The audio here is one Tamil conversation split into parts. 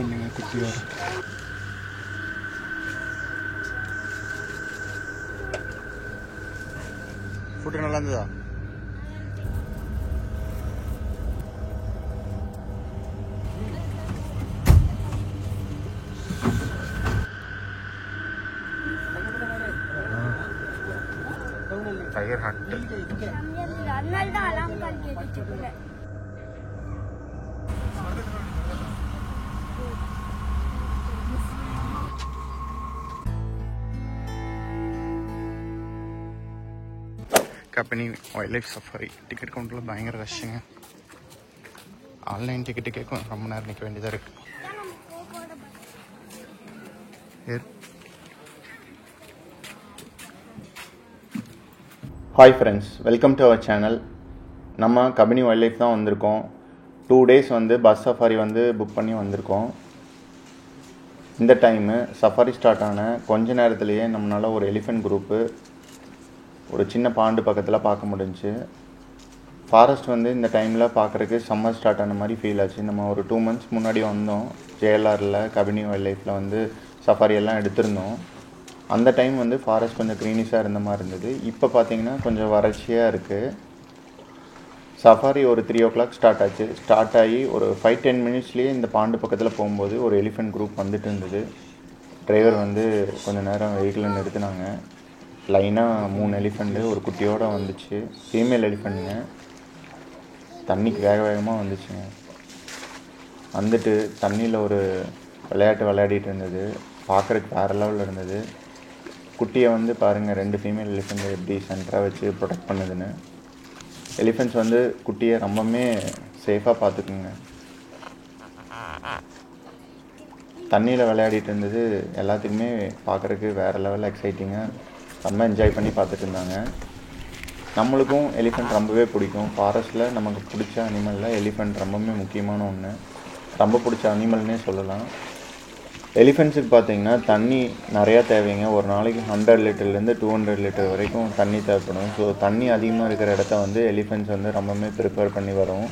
எலிஃபெண்ட்டுங்க குட்டியோட. ஃபுட்டு நல்லா இருந்ததா? Tiger hut Kabini wild life safari ticket counter பயங்கர ரஷ்ங்க. ஆன்லைன் டிக்கெட் கேட்க ரொம்ப நேரம் நிற்க வேண்டியதாக இருக்கு. Hi friends, welcome to our channel. நம்ம கபினி வைல்ட் லைஃப் தான் வந்திருக்கோம். 2 days வந்து பஸ் சஃபாரி வந்து புக் பண்ணி வந்திருக்கோம். இந்த டைமு சஃபாரி ஸ்டார்ட் ஆன கொஞ்ச நேரத்துலேயே நம்மளால் ஒரு எலிஃபெண்ட் குரூப்பு ஒரு சின்ன பாண்டு பக்கத்தில் பார்க்க முடிஞ்சிச்சு. ஃபாரஸ்ட் வந்து இந்த டைமில் பார்க்குறதுக்கு சம்மர் ஸ்டார்ட் ஆன மாதிரி ஃபீல் ஆச்சு. நம்ம ஒரு 2 months முன்னாடி வந்தோம். JLRல கபினி வைல்ட் லைஃப்பில் வந்து சஃபாரி எல்லாம் எடுத்திருந்தோம். அந்த டைம் வந்து ஃபாரஸ்ட் கொஞ்சம் க்ரீனிஷாக இருந்த மாதிரி இருந்தது. இப்போ பார்த்திங்கன்னா கொஞ்சம் வறட்சியாக இருக்குது. சஃபாரி ஒரு 3 o'clock ஸ்டார்ட் ஆச்சு. ஸ்டார்ட் ஆகி ஒரு 5-10 minutesலேயே இந்த பாண்டு பக்கத்தில் போகும்போது ஒரு எலிஃபெண்ட் குரூப் வந்துட்டு இருந்தது. டிரைவர் வந்து கொஞ்சம் நேரம் வெஹிக்கிளை நிறுத்தினாங்க. லைனாக 3 எலிஃபெண்ட்டு ஒரு குட்டியோடு வந்துச்சு. ஃபீமேல் எலிஃபெண்ட்டுங்க. தண்ணிக்கு வேக வேகமாக வந்துச்சுங்க. வந்துட்டு தண்ணியில் ஒரு விளையாட்டு விளையாடிட்டு இருந்தது. பார்க்குறதுக்கு வேறு லெவலில் இருந்தது. குட்டியை வந்து பாருங்கள், 2 ஃபீமேல் எலிஃபெண்ட் எப்படி சென்டராக வச்சு ப்ரொடெக்ட் பண்ணுதுன்னு. எலிஃபெண்ட்ஸ் வந்து குட்டியை ரொம்பவுமே சேஃபாக பார்த்துக்குங்க. தண்ணியில் விளையாடிட்டு இருந்தது. எல்லாத்துக்குமே பார்க்குறதுக்கு வேறு லெவலில் எக்ஸைட்டிங்காக ரொம்ப என்ஜாய் பண்ணி பார்த்துட்டு இருந்தாங்க. நம்மளுக்கும் எலிஃபெண்ட் ரொம்பவே பிடிக்கும். ஃபாரஸ்ட்டில் நமக்கு பிடிச்ச அனிமலில் எலிஃபெண்ட் ரொம்பவுமே முக்கியமான ஒன்று. ரொம்ப பிடிச்ச அனிமல்னே சொல்லலாம். எலிஃபெண்ட்ஸுக்கு பார்த்திங்கன்னா தண்ணி நிறையா தேவைங்க. ஒரு நாளைக்கு 100 லிட்டர்லேருந்து 200 லிட்டர் வரைக்கும் தண்ணி தேவைப்படும். ஸோ தண்ணி அதிகமாக இருக்கிற இடத்த வந்து எலிஃபெண்ட்ஸ் வந்து ரொம்பவுமே ப்ரிப்பேர் பண்ணி வரும்.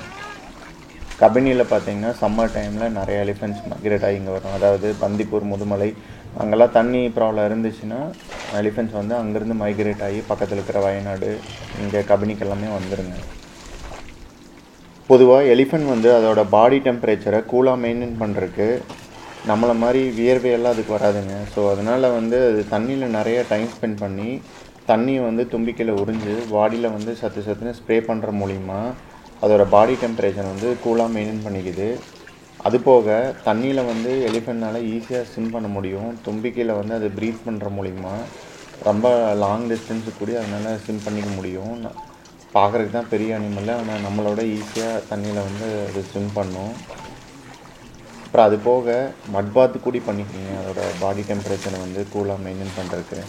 கபினியில் பார்த்திங்கன்னா சம்மர் டைமில் நிறைய எலிஃபெண்ட்ஸ் மைக்ரேட் ஆகி இங்கே வரும். அதாவது பந்திப்பூர், முதுமலை அங்கெல்லாம் தண்ணி ப்ராப்ளம் இருந்துச்சுன்னா எலிஃபெண்ட்ஸ் வந்து அங்கேருந்து மைக்ரேட் ஆகி பக்கத்தில் இருக்கிற வயநாடு, இங்கே கபினிக்கு எல்லாமே வந்துடுங்க. பொதுவாக எலிஃபெண்ட் வந்து அதோட பாடி டெம்பரேச்சரை கூலாக மெயின்டைன் பண்ணுறதுக்கு நம்மளை மாதிரி வியர்வையெல்லாம் அதுக்கு வராதுங்க. ஸோ அதனால் வந்து அது தண்ணியில் நிறைய டைம் ஸ்பெண்ட் பண்ணி தண்ணியை வந்து தும்பிக்கையில் உறிஞ்சு பாடியில் வந்து சத்துன்னு ஸ்ப்ரே பண்ணுற மூலிமா அதோட பாடி டெம்பரேச்சர் வந்து கூலாக மெயின்டைன் பண்ணிக்குது. அதுபோக தண்ணியில் வந்து எலிஃபெண்ட்னால் ஈஸியாக ஸ்விம் பண்ண முடியும். தும்பிக்கையில் வந்து அது ப்ரீத் பண்ணுற மூலிமா ரொம்ப லாங் டிஸ்டன்ஸுக்கு கூட அதனால் ஸ்விம் பண்ணிக்க முடியும். பார்க்குறதுக்கு தான் பெரிய அனிமல், ஆனால் நம்மளோட ஈஸியாக தண்ணியில் வந்து அது ஸ்விம் பண்ணும். அப்புறம் அது போக மட் பாத்து கூடி பண்ணிக்கிங்க அதோட பாடி டெம்பரேச்சரை வந்து கூலாக மெயின்டைன் பண்ணுறதுக்கு.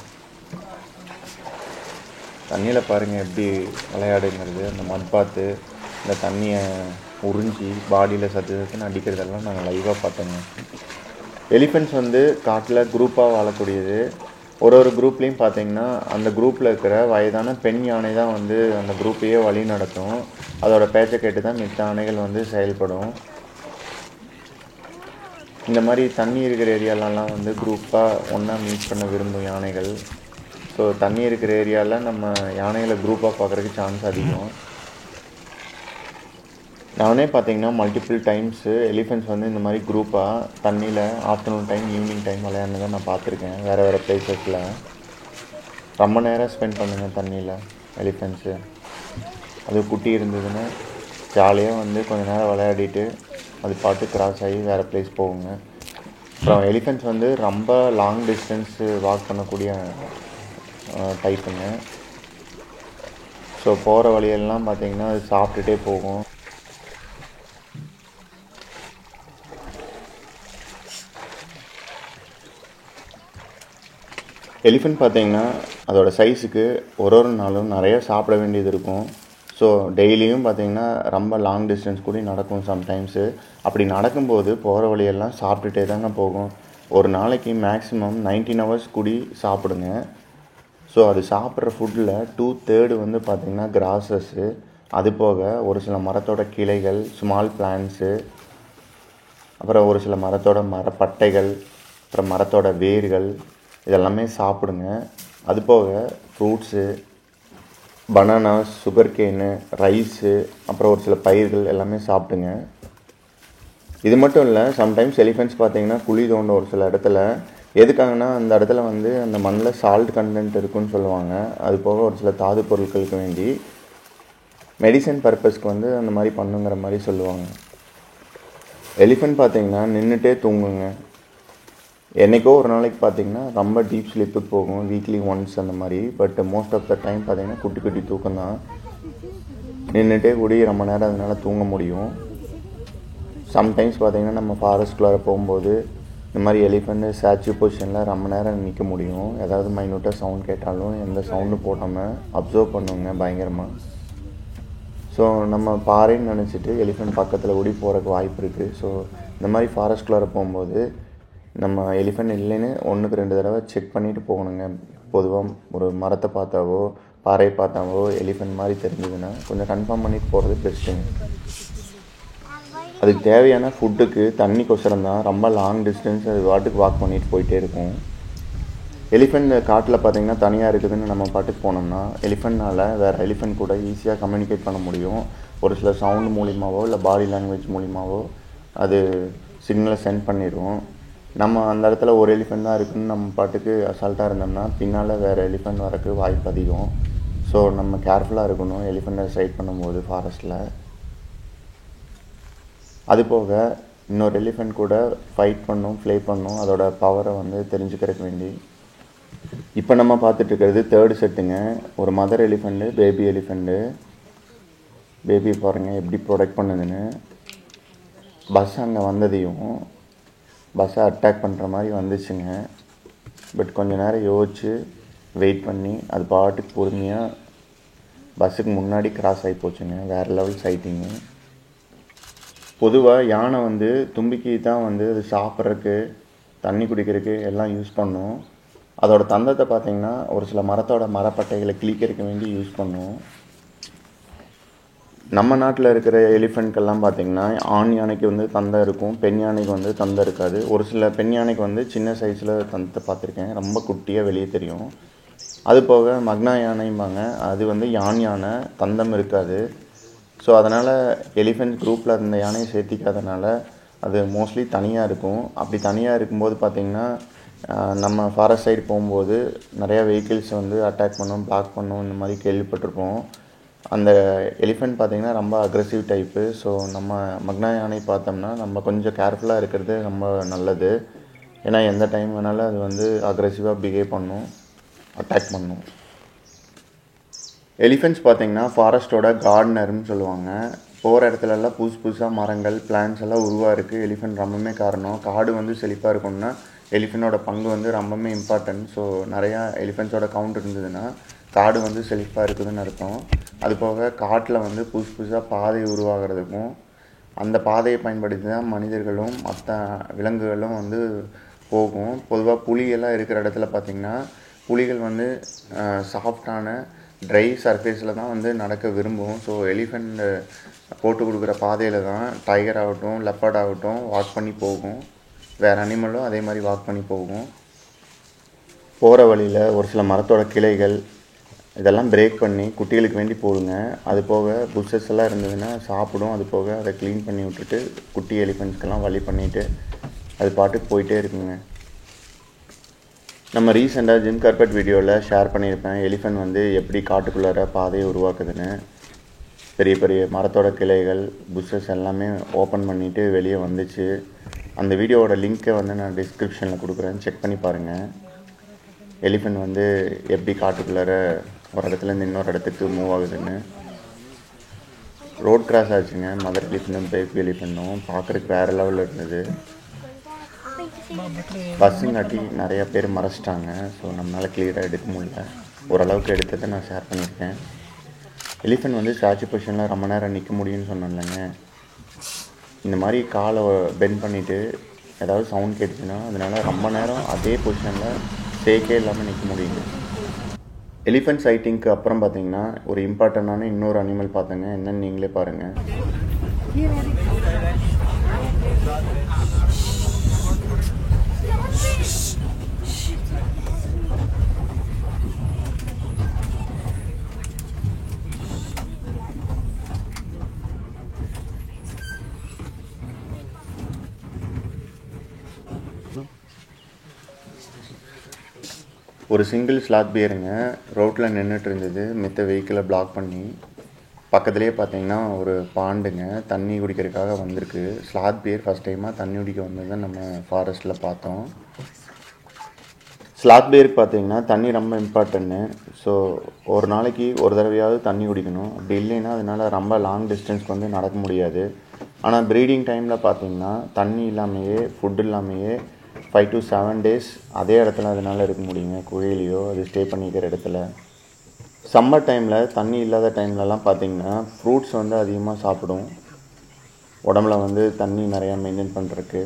தண்ணியில் பாருங்கள் எப்படி விளையாடுங்கிறது. அந்த மட் பாத்து இந்த தண்ணியை உறிஞ்சி பாடியில் சத்துன்னு அடிக்கிறதெல்லாம் நாங்கள் லைவாக பார்த்தோங்க. எலிஃபெண்ட்ஸ் வந்து காட்டில் குரூப்பாக வாழக்கூடியது. ஒரு குரூப்லேயும் பார்த்திங்கன்னா அந்த குரூப்பில் இருக்கிற வயதான பெண் யானை தான் வந்து அந்த குரூப்பையே வழி நடத்தும். அதோட பேச்சை கேட்டு தான் மித்த யானைகள் வந்து செயல்படும். இந்த மாதிரி தண்ணி இருக்கிற ஏரியாலலாம் வந்து குரூப்பாக ஒன்றா மீட் பண்ண விரும்பும் யானைகள். ஸோ தண்ணி இருக்கிற ஏரியாவில் நம்ம யானைகளை குரூப்பாக பார்க்குறதுக்கு சான்ஸ் அதிகம். நானே பார்த்திங்கன்னா மல்டிபிள் டைம்ஸு எலிஃபெண்ட்ஸ் வந்து இந்த மாதிரி குரூப்பாக தண்ணியில் ஆஃப்டர்நூன் டைம், ஈவினிங் டைம் விளையாடுனதை நான் பார்த்துருக்கேன். வேறு பிளேசஸில் ரொம்ப நேரம் ஸ்பெண்ட் பண்ணுங்கள் தண்ணியில் எலிஃபெண்ட்ஸு. அது குட்டி இருந்ததுன்னா ஜாலியாக வந்து கொஞ்சம் நேரம் விளையாடிட்டு அது பாட்டு கிராஸ் ஆகி வேறு பிளேஸ் போகுங்க. அப்புறம் எலிஃபெண்ட்ஸ் வந்து ரொம்ப லாங் டிஸ்டன்ஸு வாக் பண்ணக்கூடிய டைப்புங்க. ஸோ போகிற வழியெல்லாம் பார்த்திங்கன்னா அது சாப்பிட்டுட்டே போகும். எலிஃபெண்ட் பார்த்திங்கன்னா அதோடய சைஸுக்கு ஒரு நாளும் நிறையா சாப்பிட வேண்டியது இருக்கும். ஸோ டெய்லியும் பார்த்திங்கன்னா ரொம்ப லாங் டிஸ்டன்ஸ் கூட நடக்கும் சம்டைம்ஸு. அப்படி நடக்கும்போது போகிற வழியெல்லாம் சாப்பிட்டுட்டே தாங்க போகும். ஒரு நாளைக்கு மேக்ஸிமம் 19 hours கூடி சாப்பிடுங்க. ஸோ அது சாப்பிட்ற ஃபுட்டில் 2/3 வந்து பார்த்திங்கன்னா கிராஸஸ்ஸு, அது போக ஒரு சில மரத்தோட கிளைகள், ஸ்மால் பிளான்ட்ஸு, அப்புறம் ஒரு சில மரத்தோட மரப்பட்டைகள், அப்புறம் மரத்தோட வேர்கள் இதெல்லாமே சாப்பிடுங்க. அது போக fruits, bananas, sugar can, rice, அப்புறம் ஒரு சில பயிர்கள் எல்லாமே சாப்பிடுங்க. இது மட்டும் இல்லை, சம்டைம்ஸ் எலிஃபெண்ட்ஸ் பார்த்தீங்கன்னா குழி தோண்ட ஒரு சில இடத்துல. எதுக்காகனா அந்த இடத்துல வந்து அந்த மண்ணில் சால்ட் கண்டென்ட் இருக்குன்னு சொல்லுவாங்க. அது போக ஒரு சில தாது பொருட்களுக்கு வேண்டி மெடிசன் பர்பஸ்க்கு வந்து அந்த மாதிரி பண்ணுங்கிற மாதிரி சொல்லுவாங்க. எலிஃபெண்ட் பார்த்தீங்கன்னா நின்றுட்டே தூங்குங்க. என்றைக்கோ ஒரு நாளைக்கு பார்த்தீங்கன்னா ரொம்ப டீப் ஸ்லீப்புக்கு போகும், வீக்லி ஒன்ஸ் அந்த மாதிரி. But most of the time பார்த்தீங்கன்னா குட்டி குட்டி தூக்கம் தான். நின்றுட்டே கூடி ரொம்ப நேரம் அதனால் தூங்க முடியும். சம்டைம்ஸ் பார்த்தீங்கன்னா நம்ம ஃபாரஸ்ட்குள்ளார போகும்போது இந்த மாதிரி எலிஃபெண்ட் ஸ்டாச்சு பொசிஷனில் ரொம்ப நேரம் நிற்க முடியும். ஏதாவது மைனூட்டாக சவுண்ட் கேட்டாலும் எந்த சவுண்டும் போடாமல் அப்சர்வ் பண்ணுவோங்க பயங்கரமாக. ஸோ நம்ம பாறைன்னு நினச்சிட்டு எலிஃபெண்ட் பக்கத்தில் ஓடி போகிறதுக்கு வாய்ப்பு இருக்குது. ஸோ இந்த மாதிரி ஃபாரஸ்ட்குள்ளார போகும்போது நம்ம எலிஃபெண்ட் இல்லைன்னு 1-2 தடவை செக் பண்ணிவிட்டு போகணுங்க. பொதுவாக ஒரு மரத்தை பார்த்தாவோ பாறையை பார்த்தாவோ எலிஃபெண்ட் மாதிரி தெரிஞ்சதுன்னா கொஞ்சம் கன்ஃபார்ம் பண்ணிட்டு போகிறது பெஸ்ட்டுங்க. அதுக்கு தேவையான ஃபுட்டுக்கு தண்ணி கொசரம் தான் ரொம்ப லாங் டிஸ்டன்ஸ் அது வாட்டுக்கு வாக் பண்ணிட்டு போயிட்டே இருக்கும். எலிஃபெண்ட் காட்டில் பார்த்திங்கன்னா தனியாக இருக்குதுன்னு நம்ம பாட்டுக்கு போனோம்னா எலிஃபெண்ட்னால் வேறு எலிஃபெண்ட் கூட ஈஸியாக கம்யூனிகேட் பண்ண முடியும். ஒரு சில சவுண்டு மூலிமாவோ இல்லை பாடி லாங்குவேஜ் மூலிமாவோ அது சிக்னலை சென்ட் பண்ணிடும். நம்ம அந்த இடத்துல ஒரு எலிஃபெண்ட் தான் இருக்குதுன்னு நம்ம பாட்டுக்கு அசால்ட்டாக இருந்தோம்னா பின்னால் வேறு எலிஃபெண்ட் வரக்கு வாய்ப்பு அதிகம். ஸோ நம்ம கேர்ஃபுல்லாக இருக்கணும் எலிஃபெண்ட்டை சைட் பண்ணும்போது ஃபாரஸ்ட்டில். அது போக இன்னொரு எலிஃபெண்ட் கூட ஃபைட் பண்ணும், ப்ளே பண்ணும், அதோட பவரை வந்து தெரிஞ்சுக்கிறதுக்கு வேண்டி. இப்போ நம்ம பார்த்துட்டு இருக்கிறது 3rd செட்டுங்க. ஒரு mother elephant, baby elephant. Baby பாருங்கள் எப்படி ப்ரொடெக்ட் பண்ணுதுன்னு. பஸ் அங்கே வந்ததையும் பஸ்ஸை அட்டாக் பண்ணுற மாதிரி வந்துச்சுங்க. பட் கொஞ்சம் நேரம் யோசிச்சு வெயிட் பண்ணி அது பாட்டுக்கு பொறுமையாக பஸ்ஸுக்கு முன்னாடி கிராஸ் ஆகி போச்சுங்க. வேறு லெவல் சைட்டிங்கு. பொதுவாக யானை வந்து தும்பிக்கை தான் வந்து அது சாப்பிட்றதுக்கு, தண்ணி குடிக்கிறதுக்கு எல்லாம் யூஸ் பண்ணும். அதோட தந்தத்தை பார்த்திங்கன்னா ஒரு சில மரத்தோட மரப்பட்டைகளை கிளிக்கிறதுக்கு வேண்டி யூஸ் பண்ணும். நம்ம நாட்டில் இருக்கிற எலிஃபெண்ட்கெல்லாம் பார்த்திங்கன்னா ஆண் யானைக்கு வந்து தந்தம் இருக்கும், பெண் யானைக்கு வந்து தந்தம் இருக்காது. ஒரு சில பெண் யானைக்கு வந்து சின்ன சைஸில் தந்தத்தை பார்த்துருக்கேன், ரொம்ப குட்டியாக வெளியே தெரியும். அது போக மக்னா யானைம்பாங்க, அது வந்து யான் யானை, தந்தம் இருக்காது. ஸோ அதனால் எலிஃபெண்ட் குரூப்பில் இருந்த யானையை சேர்த்திக்காதனால அது மோஸ்ட்லி தனியாக இருக்கும். அப்படி தனியாக இருக்கும்போது பார்த்திங்கன்னா நம்ம ஃபாரஸ்ட் சைடு போகும்போது நிறையா வெஹிக்கிள்ஸ் வந்து அட்டாக் பண்ணும், பிளாக் பண்ணும், இந்த மாதிரி கேள்விப்பட்டிருப்போம். அந்த எலிஃபெண்ட் பார்த்திங்கன்னா ரொம்ப அக்ரெசிவ் டைப்பு. ஸோ நம்ம மக்னா யானை பார்த்தோம்னா நம்ம கொஞ்சம் கேர்ஃபுல்லாக இருக்கிறது ரொம்ப நல்லது. ஏன்னா எந்த டைம் வேணாலும் அது வந்து அக்ரெசிவாக பிஹேவ் பண்ணும், அட்டாக் பண்ணும். எலிஃபெண்ட்ஸ் பார்த்திங்கன்னா ஃபாரஸ்ட்டோட கார்டனர்னு சொல்லுவாங்க. போகிற இடத்துலலாம் புதுசாக மரங்கள், பிளான்ஸ் எல்லாம் உருவாக இருக்குது. எலிஃபெண்ட் ரொம்பவுமே காரணம். காடு வந்து செழிப்பாக இருக்கணும்னா எலிஃபெண்ட்டோட பங்கு வந்து ரொம்பவுமே இம்பார்ட்டன்ட். ஸோ நிறையா எலிஃபெண்ட்ஸோட கவுண்ட் இருந்ததுன்னா காடு வந்து செழிப்பாக இருக்குதுன்னு அர்த்தம். அது போக காட்டில் வந்து புதுசாக பாதை உருவாகிறதுக்கும் அந்த பாதையை பயன்படுத்தி தான் மனிதர்களும் மற்ற விலங்குகளும் வந்து போகும். பொதுவாக புலியெல்லாம் இருக்கிற இடத்துல பார்த்திங்கன்னா புலிகள் வந்து சாஃப்டான ட்ரை சர்ஃபேஸில் தான் வந்து நடக்க விரும்பும். ஸோ எலிஃபெண்ட் போட்டு கொடுக்குற பாதையில் தான் டைகர் ஆகட்டும், லெப்பர்ட் ஆகட்டும் வாக் பண்ணி போகும். வேறு அனிமலும் அதே மாதிரி வாக் பண்ணி போகும். போகிற வழியில் ஒரு சில மரத்தோட கிளைகள் இதெல்லாம் பிரேக் பண்ணி குட்டிகளுக்கு வேண்டி போடுங்க. அது போக புஷஸ் எல்லாம் இருந்ததுன்னா சாப்பிடும். அது போக அதை க்ளீன் பண்ணி விட்டுட்டு குட்டி எலிஃபெண்ட்ஸ்க்கெல்லாம் வழி பண்ணிவிட்டு அது பாட்டுக்கு போயிட்டே இருக்குங்க. நம்ம ரீசெண்டாக ஜிம் கார்பெட் வீடியோவில் ஷேர் பண்ணியிருப்பேன் எலிஃபெண்ட் வந்து எப்படி காட்டுக்குள்ளார பாதையை உருவாக்குதுன்னு. பெரிய பெரிய மரத்தோட கிளைகள், புஷஸ் எல்லாமே ஓப்பன் பண்ணிவிட்டு வெளியே வந்துச்சு. அந்த வீடியோவோட லிங்க்கை வந்து நான் டிஸ்கிரிப்ஷனில் கொடுக்குறேன், செக் பண்ணி பாருங்கள். எலிஃபெண்ட் வந்து எப்படி காட்டுக்குள்ளார ஒரு இடத்துலேருந்து இன்னொரு இடத்துக்கு மூவ் ஆகுதுன்னு. ரோட் கிராஸ் ஆச்சுங்க. மதர் எலிஃபெண்ட்டும் பேபி எலிஃபெண்ட்டும் பார்க்குறதுக்கு வேறு லெவலில் இருந்தது. பஸ்ஸுங்காட்டி நிறையா பேர் மறைச்சிட்டாங்க. ஸோ நம்மளால் கிளியராக எடுக்க முடியல. ஓரளவுக்கு எடுத்ததை நான் ஷேர் பண்ணியிருக்கேன். எலிஃபெண்ட் வந்து ஸ்டாச்சு பொசிஷனில் ரொம்ப நேரம் நிற்க முடியும்னு சொன்னேன்லங்க. இந்த மாதிரி காலை பெண்ட் பண்ணிவிட்டு ஏதாவது சவுண்ட் கேட்டுச்சுன்னா அதனால் ரொம்ப நேரம் அதே பொசிஷனில் ஷேக்கே இல்லாமல் நிற்க முடியுங்க. எலிஃபெண்ட் சைட்டிங்க்கு அப்புறம் பார்த்தீங்கன்னா ஒரு இம்பார்ட்டண்டான இன்னொரு அனிமல் பார்த்தேங்க. என்னன்னு நீங்களே பாருங்கள். ஒரு சிங்கிள் ஸ்லாத் பியருங்க ரோட்டில் நின்றுட்டு இருந்தது, மித்த வெஹிக்கிளை பிளாக் பண்ணி. பக்கத்துலேயே பார்த்தீங்கன்னா ஒரு பாண்டுங்க, தண்ணி குடிக்கிறதுக்காக வந்திருக்கு. ஸ்லாத் பியர் ஃபஸ்ட் டைமாக தண்ணி குடிக்க வந்ததை நம்ம ஃபாரஸ்ட்டில் பார்த்தோம். ஸ்லாத் பியருக்கு பார்த்தீங்கன்னா தண்ணி ரொம்ப இம்பார்ட்டன்ட்டு. ஸோ ஒரு நாளைக்கு ஒரு தடவையாவது தண்ணி குடிக்கணும். அப்படி இல்லைன்னா அதனால் ரொம்ப லாங் டிஸ்டன்ஸ்க்கு வந்து நடக்க முடியாது. ஆனால் ப்ரீடிங் டைமில் பார்த்தீங்கன்னா தண்ணி இல்லாமையே, ஃபுட் இல்லாமையே 5 to 7 days அதே இடத்துல அதனால் இருக்க முடியுங்க, குகையிலையோ அது ஸ்டே பண்ணிக்கிற இடத்துல. சம்மர் டைமில் தண்ணி இல்லாத டைம்லலாம் பார்த்திங்கன்னா ஃப்ரூட்ஸ் வந்து அதிகமாக சாப்பிடும், உடம்புல வந்து தண்ணி நிறையா மெயின்டைன் பண்ணுறதுக்கு.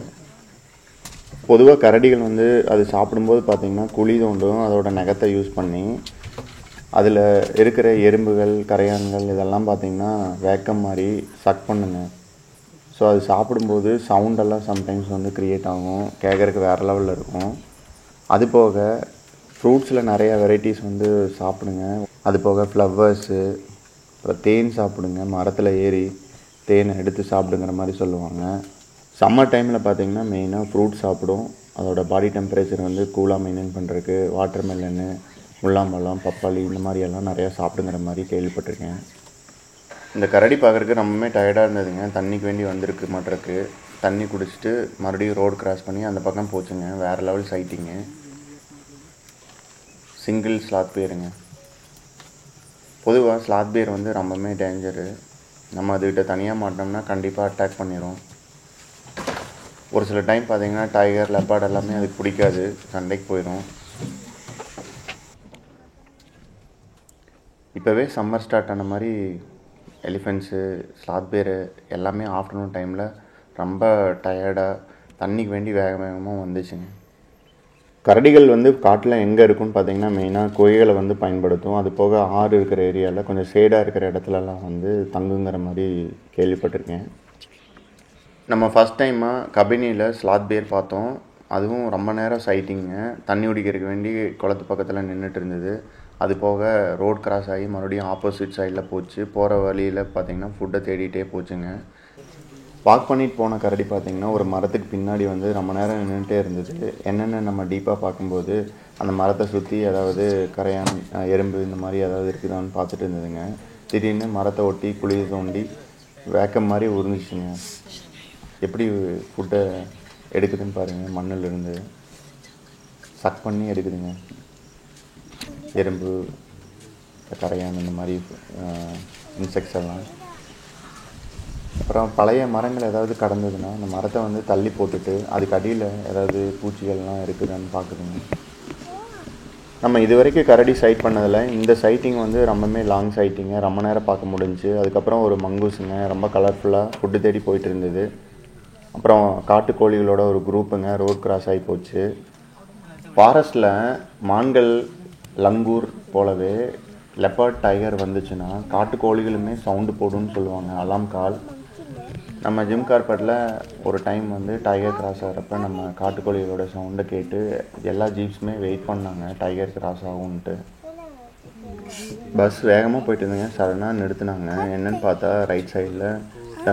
பொதுவாக கரடிகள் வந்து அது சாப்பிடும்போது பார்த்திங்கன்னா குழி தோண்டும், அதோட நகத்தை யூஸ் பண்ணி அதில் இருக்கிற எறும்புகள், கரையான்கள் இதெல்லாம் பார்த்திங்கன்னா வேக்கம் மாதிரி சக் பண்ணுங்க. ஸோ அது சாப்பிடும்போது சவுண்டெல்லாம் சம்டைம்ஸ் வந்து க்ரியேட் ஆகும், கேட்குறதுக்கு வேறு லெவலில் இருக்கும். அது போக ஃப்ரூட்ஸில் நிறையா வெரைட்டிஸ் வந்து சாப்பிடுங்க. அது போக ஃப்ளவர்ஸு, அப்புறம் தேன் சாப்பிடுங்க, மரத்தில் ஏறி தேனை எடுத்து சாப்பிடுங்கிற மாதிரி சொல்லுவாங்க. சம்மர் டைமில் பார்த்திங்கன்னா மெயினாக ஃப்ரூட் சாப்பிடும், அதோடய பாடி டெம்பரேச்சர் வந்து கூலாக மெயின்டைன் பண்ணுறதுக்கு. வாட்டர் மெலனு, முலாம்பழம், பப்பாளி இந்த மாதிரியெல்லாம் நிறையா சாப்பிடுங்கிற மாதிரி கேள்விப்பட்டிருக்கேன். இந்த கரடி பார்க்குறதுக்கு ரொம்பவே டயர்டாக இருந்ததுங்க, தண்ணிக்கு வேண்டி வந்திருக்கு மாட்டிருக்கு. தண்ணி குடிச்சிட்டு மறுபடியும் ரோடு கிராஸ் பண்ணி அந்த பக்கம் போச்சுங்க. வேறு லெவல் சைட்டிங்கு. சிங்கிள் ஸ்லாத் பியருங்க. பொதுவாக ஸ்லாத் பியர் வந்து ரொம்பவே டேஞ்சரு. நம்ம அதுக்கிட்ட தனியாக மாட்டோம்னா கண்டிப்பாக அட்டாக் பண்ணிடும். ஒரு சில டைம் பார்த்திங்கன்னா டைகர், லெப்பார்ட் எல்லாமே அதுக்கு பிடிக்காது, சண்டைக்கு போயிடும். இப்போவே சம்மர் ஸ்டார்ட் ஆன மாதிரி எலிஃபெண்ட்ஸு, ஸ்லாத் பியரு எல்லாமே ஆஃப்டர்நூன் டைமில் ரொம்ப டயர்டாக தண்ணிக்கு வேண்டி வேகமாக வந்துச்சுங்க. கரடிகள் வந்து காட்டில் எங்கே இருக்குன்னு பார்த்திங்கன்னா மெயினாக குகைகளை வந்து பயன்படுத்தும். அது போக ஆறு இருக்கிற ஏரியாவில் கொஞ்சம் ஷேடாக இருக்கிற இடத்துலலாம் வந்து தங்குங்கிற மாதிரி கேள்விப்பட்டிருக்கேன். நம்ம ஃபஸ்ட் டைமாக கபினியில் ஸ்லாத் பியர் பார்த்தோம். அதுவும் ரொம்ப நேரம் சைட்டிங்க. தண்ணி குடிக்கிறதுக்கு வேண்டி குளத்து பக்கத்தில் நின்றுட்டு இருந்தது. அது போக ரோட் கிராஸ் ஆகி மறுபடியும் ஆப்போசிட் சைடில் போச்சு. போகிற வழியில் பார்த்திங்கன்னா ஃபுட்டை தேடிகிட்டே போச்சுங்க. வாக் பண்ணிட்டு போன கரடி பார்த்திங்கன்னா ஒரு மரத்துக்கு பின்னாடி வந்து ரொம்ப நேரம் நின்றுட்டே இருந்தது. என்னென்னு நம்ம டீப்பாக பார்க்கும்போது அந்த மரத்தை சுற்றி ஏதாவது கரையான், எறும்பு இந்த மாதிரி ஏதாவது இருக்குதான்னு பார்த்துட்டு இருந்ததுங்க. திடீர்னு மரத்தை ஒட்டி குழி தோண்டி வேக்கம் மாதிரி உறிஞ்சிச்சுங்க. எப்படி ஃபுட்டை எடுக்குதுன்னு பாருங்கள், மண்ணிலிருந்து சக் பண்ணி எடுக்குதுங்க. எறும்பு, கரையான் இந்த மாதிரி இன்செக்ட்ஸ் எல்லாம். அப்புறம் பழைய மரங்கள் ஏதாவது கடந்ததுன்னா அந்த மரத்தை வந்து தள்ளி போட்டுட்டு அதுக்கு அடியில் ஏதாவது பூச்சிகள்லாம் இருக்குதுன்னு பார்க்குதுங்க. நம்ம இது வரைக்கும் கரடி சைட் பண்ணதில் இந்த சைட்டிங் வந்து ரொம்பவே லாங் சைட்டிங்க, ரொம்ப நேரம் பார்க்க முடிஞ்சுச்சு. அதுக்கப்புறம் ஒரு மங்கூஸுங்க ரொம்ப கலர்ஃபுல்லாக ஃபுட்டு தேடி போயிட்டு இருந்தது. அப்புறம் காட்டுக்கோழிகளோட ஒரு குரூப்புங்க ரோட் கிராஸ் ஆகி போச்சு. ஃபாரஸ்ட்டில் மான்கள், லங்கூர் போலவே லெப்பர்ட், டைகர் வந்துச்சுன்னா காட்டுக்கோழிகளுமே சவுண்டு போடுன்னு சொல்லுவாங்க, அலாம் கால். நம்ம ஜிம் கார்பெட்டில் ஒரு டைம் வந்து டைகர் கிராஸ் ஆகிறப்ப நம்ம காட்டுக்கோழிகளோட சவுண்டை கேட்டு எல்லா ஜீப்ஸுமே வெயிட் பண்ணாங்க டைகர் கிராஸ் ஆகும்ன்ட்டு. பஸ் வேகமாக போயிட்டு இருந்தேங்க, சடனாக நிறுத்தினாங்க. என்னென்னு பார்த்தா ரைட் சைடில்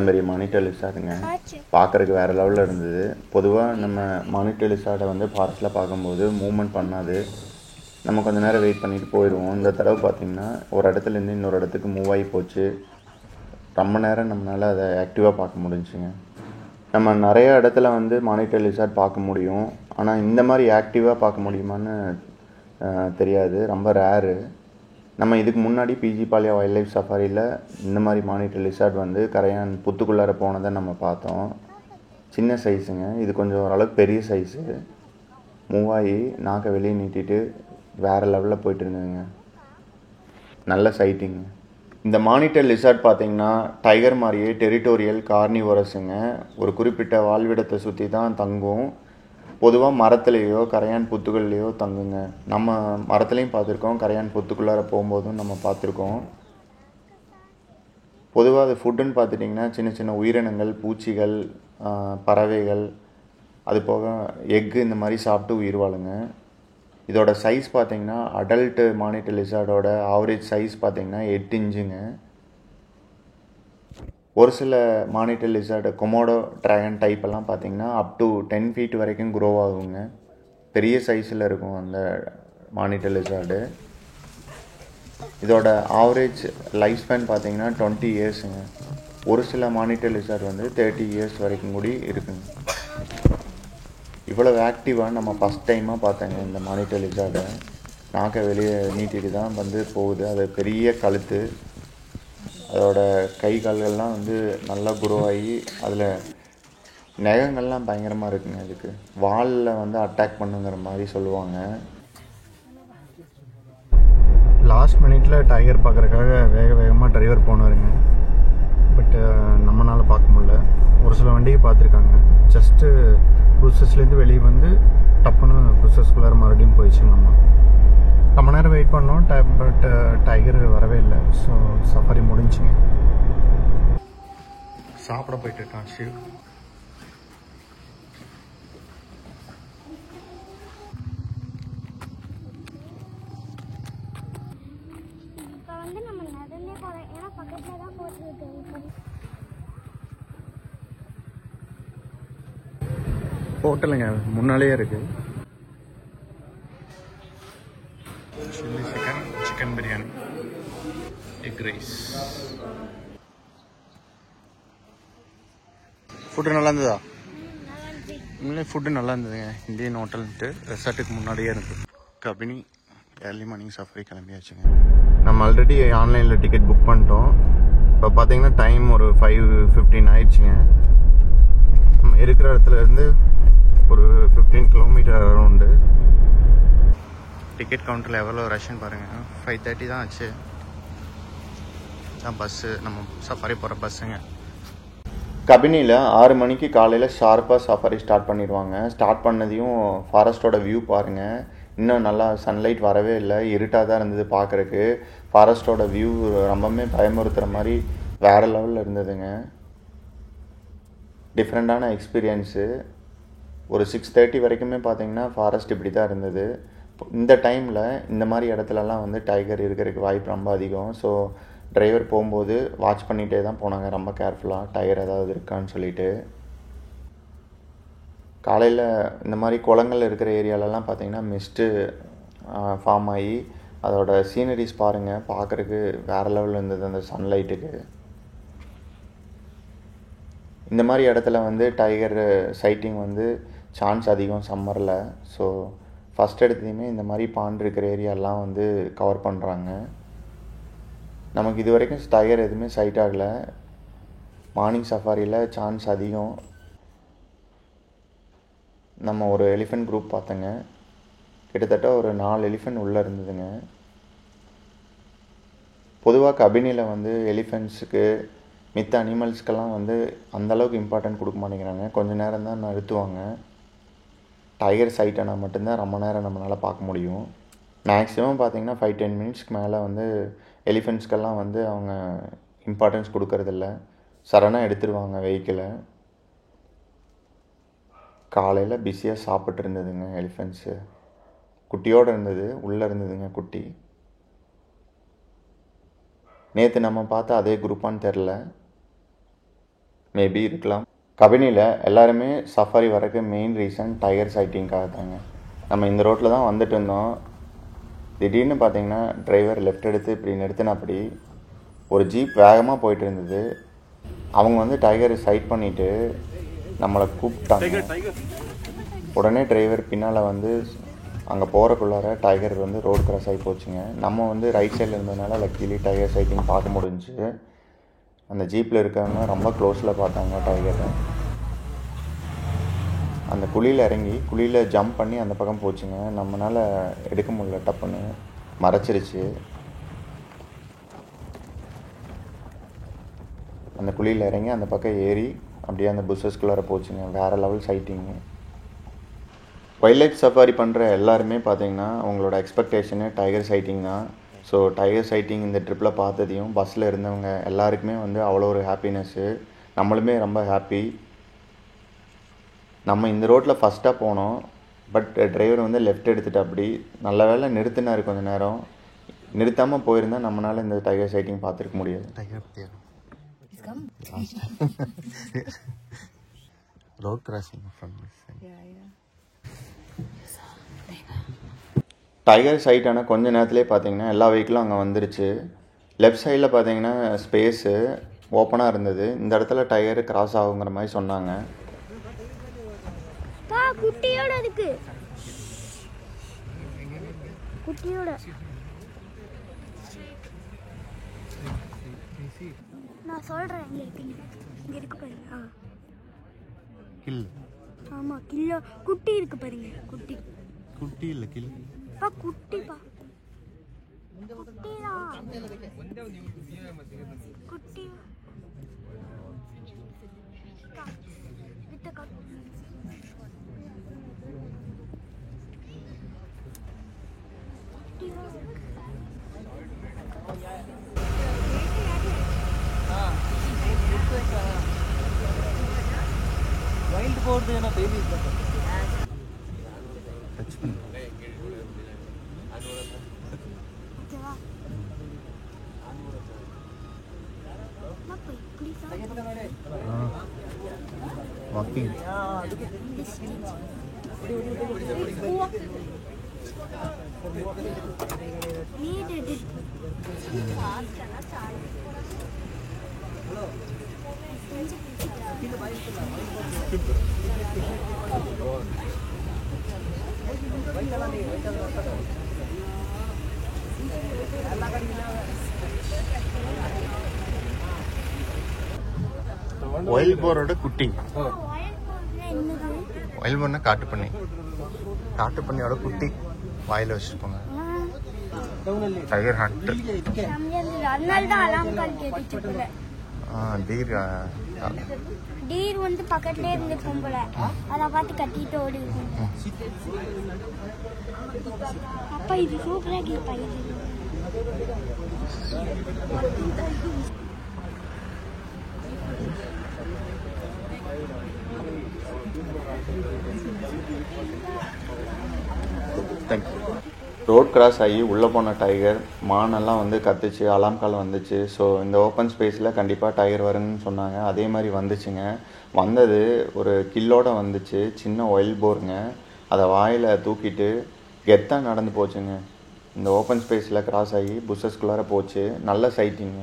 பெரிய மானிட்டர் லிசார்டுங்க. பார்க்குறதுக்கு வேறு லெவலில் இருந்தது. பொதுவாக நம்ம மானிட்டர் லிசார்டை வந்து ஃபாரஸ்ட்டில் பார்க்கும்போது மூவ்மெண்ட் பண்ணாது, நம்ம கொஞ்சம் நேரம் வெயிட் பண்ணிவிட்டு போயிடுவோம். இந்த தடவை பார்த்திங்கன்னா ஒரு இடத்துலேருந்து இன்னொரு இடத்துக்கு மூவ் ஆகி போச்சு. ரொம்ப நேரம் நம்மளால் அதை ஆக்டிவாக பார்க்க முடிஞ்சுங்க. நம்ம நிறைய இடத்துல வந்து மானிட்டர் லிசார்ட் பார்க்க முடியும், ஆனால் இந்த மாதிரி ஆக்டிவாக பார்க்க முடியுமான்னு தெரியாது, ரொம்ப ரேரு. நம்ம இதுக்கு முன்னாடி பிஜி பாளையா வைல்ட் லைஃப் சஃபாரியில் இந்த மாதிரி மானிட்டர் லிசார்ட் வந்து கரையான் புத்துக்குள்ளார போனதை நம்ம பார்த்தோம். சின்ன சைஸுங்க, இது கொஞ்சம் ஓரளவுக்கு பெரிய சைஸு. மூவ் ஆகி நாக்கை வெளியே நீட்டிட்டு வேறு லெவலில் போயிட்டு இருந்ததுங்க. நல்ல சைட்டிங். இந்த மானிட்டர் லிசார்ட் பார்த்திங்கன்னா டைகர் மாதிரியே டெரிட்டோரியல் கார்னிவோரஸுங்க. ஒரு குறிப்பிட்ட வாழ்விடத்தை சுற்றி தான் தங்கும். பொதுவாக மரத்துலேயோ கரையான் புத்துகள்லேயோ தங்குங்க. நம்ம மரத்துலேயும் பார்த்துருக்கோம், கரையான் புத்துக்குள்ளார போகும்போதும் நம்ம பார்த்துருக்கோம். பொதுவாக அது ஃபுட்டுன்னு பார்த்துட்டிங்கன்னா சின்ன சின்ன உயிரினங்கள், பூச்சிகள், பறவைகள், அது போக எக்கு இந்த மாதிரி சாப்பிட்டு உயிர் வாழுங்க. இதோட சைஸ் பார்த்திங்கன்னா அடல்ட்டு மானிட்டர் லிசார்டோட ஆவரேஜ் சைஸ் பார்த்திங்கன்னா 8 இன்ச்சுங்க. ஒரு சில மானிட்டர் லிசார்டு, கொமோடோ ட்ராகன் டைப்பெல்லாம் பார்த்திங்கன்னா அப் டு 10 feet வரைக்கும் க்ரோ ஆகுங்க. பெரிய சைஸில் இருக்கும் அந்த மானிட்டர் லிசார்டு. இதோட ஆவரேஜ் லைஃப் ஸ்பேன் பார்த்தீங்கன்னா 20 இயர்ஸுங்க. ஒரு சில மானிட்டர் லிசார்டு வந்து 30 இயர்ஸ் வரைக்கும் கூடி இருக்குங்க. இவ்வளோ ஆக்டிவாக நம்ம ஃபஸ்ட் டைமாக பார்த்தேங்க இந்த மானிட்டர் லிசார்டை. நாக்கை வெளியே நீட்டிட்டு தான் வந்து போகுது. அது பெரிய கழுத்து, அதோட கை கால்கள்லாம் வந்து நல்லா குரோ ஆகி அதில் நகங்கள்லாம் பயங்கரமாக இருக்குங்க. இதுக்கு வாலில் வந்து அட்டாக் பண்ணுங்கிற மாதிரி சொல்லுவாங்க. லாஸ்ட் மினிட்ல டைகர் பார்க்குறதுக்காக வேகமாக டிரைவர் போனாருங்க. பட்டு நம்மளால் பார்க்க முடியல. ஒரு சில வண்டியை பார்த்துருக்காங்க. ஜஸ்ட்டு புஷஸ்லேருந்து வெளியே வந்து டப்புன்னு புஷஸ்குள்ளார மறுபடியும் போயிடுச்சுங்க. ரொம்ப நேரம் வெயிட் பண்ணோம். பட் டைகர் வரவே இல்லை. ஸோ சஃபாரி முடிஞ்சுங்க. சாப்பிட போயிட்டு இருக்கான் ஷிவ். ஹோட்டலுங்க முன்னாலேயே இருக்கு. Chilli chicken, chicken biryani, egg rice. Food நல்லா இருந்ததா? உண்மையிலே ஃபுட்டு நல்லா இருந்ததுங்க. இந்தியன் ஹோட்டல்ன்ட்டு ரெசார்ட்டுக்கு முன்னாடியே இருந்தது. கபினி ஏர்லி மார்னிங் சஃபாரி கிளம்பியாச்சுங்க. நம்ம ஆல்ரெடி ஆன்லைனில் டிக்கெட் புக் பண்ணிட்டோம். இப்போ பார்த்தீங்கன்னா டைம் ஒரு 5:15 ஆயிடுச்சுங்க. நம்ம இருக்கிற இடத்துல இருந்து ஒரு 15 கிலோமீட்டர் அரௌண்டு. டிக்கெட் கவுண்டரில் எவ்வளோ ரஷ்ன்னு பாருங்கள். 5:30 தான் ஆச்சு. தான் பஸ்ஸு, நம்ம சஃபாரி போகிற பஸ்ஸுங்க. கபினியில் 6 மணிக்கு காலையில் ஷார்ப்பாக சஃபாரி ஸ்டார்ட் பண்ணிடுவாங்க. ஸ்டார்ட் பண்ணதையும் ஃபாரஸ்ட்டோட வியூ பாருங்கள். இன்னும் நல்லா சன்லைட் வரவே இல்லை, இருட்டாக தான் இருந்தது பார்க்குறக்கு. ஃபாரஸ்ட்டோட வியூ ரொம்பவுமே பயமுறுத்துகிற மாதிரி வேறு லெவலில் இருந்ததுங்க. டிஃப்ரெண்ட்டான எக்ஸ்பீரியன்ஸு. ஒரு 6:30 வரைக்குமே பார்த்தீங்கன்னா ஃபாரஸ்ட் இப்படி தான் இருந்தது. இந்த டைமில் இந்த மாதிரி இடத்துலலாம் வந்து டைகர் இருக்கிறதுக்கு வாய்ப்பு ரொம்ப அதிகம். ஸோ டிரைவர் போகும்போது வாட்ச் பண்ணிகிட்டே தான் போனாங்க, ரொம்ப கேர்ஃபுல்லாக டைகர் ஏதாவது இருக்கான்னு சொல்லிட்டு. காலையில் இந்த மாதிரி குளங்கள் இருக்கிற ஏரியாலலாம் பார்த்தீங்கன்னா மிஸ்ட்டு ஃபார்ம் ஆகி அதோட சீனரிஸ் பாருங்கள், பார்க்குறக்கு வேறு லெவலில் இருந்தது அந்த சன்லைட்டுக்கு. இந்த மாதிரி இடத்துல வந்து டைகர் சைட்டிங் வந்து சான்ஸ் அதிகம் சம்மரில். ஸோ ஃபஸ்ட் எடுத்ததையுமே இந்த மாதிரி பாண்ட் இருக்கிற ஏரியாலாம் வந்து கவர் பண்ணுறாங்க. நமக்கு இது வரைக்கும் டைகர் எதுவுமே சைட் ஆகலை. மார்னிங் சஃபாரியில் சான்ஸ் அதிகம். நம்ம ஒரு எலிஃபெண்ட் குரூப் பார்த்தோங்க. கிட்டத்தட்ட ஒரு 4 எலிஃபெண்ட் உள்ளே இருந்ததுங்க. பொதுவாக கபினியில் வந்து எலிஃபெண்ட்ஸுக்கு மித்த அனிமல்ஸ்க்கெல்லாம் வந்து அந்தளவுக்கு இம்பார்ட்டன்ட் கொடுக்க மாட்டேங்கிறாங்க. கொஞ்சம் நேரம் தான் நிறுத்துவாங்க. டைகர் சைட் ஆனால் மட்டும்தான் ரொம்ப நேரம் நம்மளால் பார்க்க முடியும். மேக்ஸிமம் பார்த்திங்கன்னா 5-10 மினிட்ஸ்க்கு மேலே வந்து எலிஃபெண்ட்ஸ்க்கெல்லாம் வந்து அவங்க இம்பார்ட்டன்ஸ் கொடுக்கறதில்ல. சடனாக எடுத்துருவாங்க வெஹிக்கிளை. காலையில் பிஸியாக சாப்பிட்டு இருந்ததுங்க எலிஃபெண்ட்ஸு. குட்டியோடு இருந்தது, உள்ளே இருந்ததுங்க குட்டி. நேற்று நம்ம பார்த்தா அதே குரூப்பான்னு தெரில, மேபி இருக்கலாம். கபினியில் எல்லாருமே சஃபாரி வரக்கு மெயின் ரீசன் டைகர் சைட்டிங்காக தாங்க. நம்ம இந்த ரோட்டில் தான் வந்துட்டு இருந்தோம். திடீர்னு பார்த்தீங்கன்னா டிரைவர் லெஃப்ட் எடுத்து இப்படி நிறுத்தினப்படி ஒரு ஜீப் வேகமாக போயிட்டு இருந்தது. அவங்க வந்து டைகரை சைட் பண்ணிவிட்டு நம்மளை கூப்பிட்டாங்க. உடனே டிரைவர் பின்னால் வந்து அங்கே போகிறக்குள்ளார டைகர் வந்து ரோடு கிராஸ் ஆகி போச்சுங்க. நம்ம வந்து ரைட் சைடில் இருந்ததுனால லக்கிலி டைகர் சைட்டிங் பார்க்க முடிஞ்சு. அந்த ஜீப்பில் இருக்கவங்க ரொம்ப க்ளோஸில் பார்த்தாங்க டைகரை. அந்த குழியில் இறங்கி குழியில் ஜம்ப் பண்ணி அந்த பக்கம் போச்சுங்க. நம்மளால் எடுக்க முடியல, டப்புன்னு மறைச்சிருச்சு. அந்த குழியில் இறங்கி அந்த பக்கம் ஏறி அப்படியே அந்த புஷஸ்குள்ளார போச்சுங்க. வேறு லெவல் சைட்டிங்கு. வைல்ட் லைஃப் சஃபாரி பண்ணுற எல்லாருமே பார்த்தீங்கன்னா அவங்களோட எக்ஸ்பெக்டேஷனு டைகர் சைட்டிங் தான். ஸோ டைகர் சைட்டிங் இந்த ட்ரிப்பில் பார்த்ததையும் பஸ்ஸில் இருந்தவங்க எல்லாருக்குமே வந்து அவ்வளோ ஒரு ஹாப்பினஸ்ஸு. நம்மளுமே ரொம்ப ஹாப்பி. நம்ம இந்த ரோட்டில் ஃபஸ்ட்டாக போனோம். பட் டிரைவர் வந்து லெஃப்ட் எடுத்துகிட்டு அப்படி நல்ல வேலை நிறுத்தினார். கொஞ்சம் நேரம் நிறுத்தாமல் போயிருந்தால் நம்மளால் இந்த டைகர் சைட்டிங் பார்த்துருக்க முடியாது. ரோட் கிராசிங் டைகர் சைட்டான கொஞ்ச நேரத்துலேயே பார்த்தீங்கன்னா எல்லா வெஹிக்கிளும் அங்கே வந்துருச்சு. லெஃப்ட் சைடில் பார்த்தீங்கன்னா ஸ்பேஸு ஓப்பனாக இருந்தது. இந்த இடத்துல டயரு கிராஸ் ஆகுங்கிற மாதிரி சொன்னாங்க. குட்டியோட இருக்கு, குட்டியோட நான் சொல்கிறேன். இங்கே இருக்கு பாருங்க. கில். ஆமாம், கிலோ குட்டி இருக்கு பாருங்க. குட்டி குட்டி இல்லை கில். குட்டிப்பா, குட்டிதான் குட்டி. வைல்ட் போறது ஏன்னா பேபி டச் பண்ணு. வாக்கிங். ஒயில் போரோட குட்டி. ஒயில் போர்னா காட்டு பண்ணி, காட்டு பண்ணியோட குட்டி வாயில வச்சுருப்பாங்க. Tiger hunt. டீர் வந்து பக்கத்துலயே இருந்து கும்பல அதை பார்த்து கட்டிட்டு ஓடி. அப்பா இது சூப்பரா கேப்பா. ரோட் கிராஸ் ஆகி உள்ளே போன டைகர் மானெல்லாம் வந்து கத்துச்சு, அலாம் கால் வந்துச்சு. ஸோ இந்த ஓப்பன் ஸ்பேஸில் கண்டிப்பாக டைகர் வரும்னு சொன்னாங்க. அதே மாதிரி வந்துச்சுங்க. வந்தது ஒரு கில்லோடு வந்துச்சு, சின்ன ஒயில் போருங்க. அதை வாயில் தூக்கிட்டு கெத்தாக நடந்து போச்சுங்க. இந்த ஓப்பன் ஸ்பேஸில் கிராஸ் ஆகி புஷஸ்குள்ளார போச்சு. நல்ல சைட்டிங்க.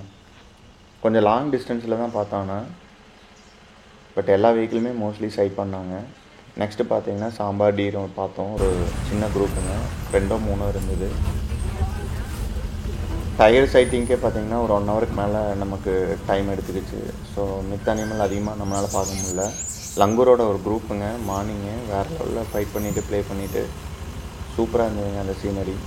கொஞ்சம் லாங் டிஸ்டன்ஸில் தான் பார்த்தாங்கன்னா, பட் எல்லா வெஹிக்கிளுமே மோஸ்ட்லி சைட் பண்ணாங்க. நெக்ஸ்ட்டு பார்த்தீங்கன்னா சாம்பார் டீரும் பார்த்தோம். ஒரு சின்ன குரூப்புங்க, 2-3 இருந்தது. டயர் சைட்டிங்கே பார்த்தீங்கன்னா ஒரு 1 ஹவருக்கு மேலே நமக்கு டைம் எடுத்துக்கிச்சு. ஸோ மித்த அனிமல் அதிகமாக நம்மளால் பார்க்க முடியல. லங்கூரோட ஒரு குரூப்புங்க, மார்னிங்கு வேறு லெவலில் ஃபைட் பண்ணிவிட்டு ப்ளே பண்ணிவிட்டு சூப்பராக இருந்ததுங்க அந்த சீனரி.